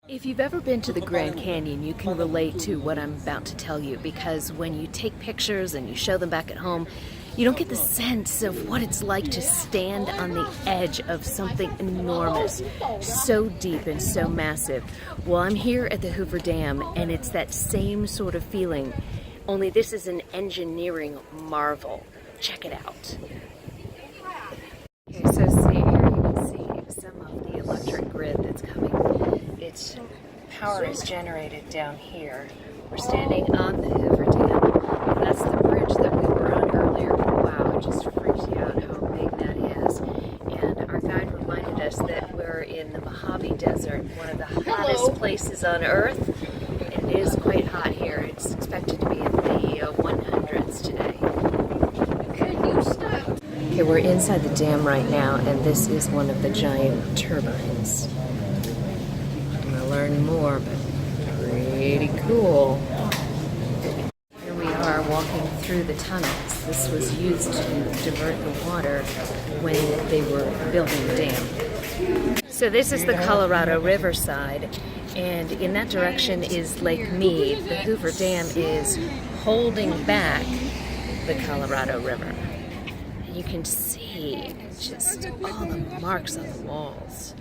If you've ever been to the Grand Canyon, you can relate to what I'm about to tell you, because when you take pictures and you show them back at home, you don't get the sense of what it's like to stand on the edge of something enormous, so deep and so massive. Well, I'm here at the Hoover Dam, and it's that same sort of feeling, only this is an engineering marvel. Check it out. Okay, so see, here you can see some of the electric grid that's coming. Its power is generated down here. We're standing on the Hoover Dam. That's the bridge that we were on earlier. Wow, it just freaks you out how big that is. And our guide reminded us that we're in the Mojave Desert, one of the hottest places on Earth. It is quite hot here. It's expected to be in the 100s today. Okay, we're inside the dam right now, and this is one of the giant turbines. I'm gonna learn more, but pretty cool. Here we are walking through the tunnels. This was used to divert the water when they were building the dam. So this is the Colorado River side, and in that direction is Lake Mead. The Hoover Dam is holding back the Colorado River. You can see just all the marks on the walls.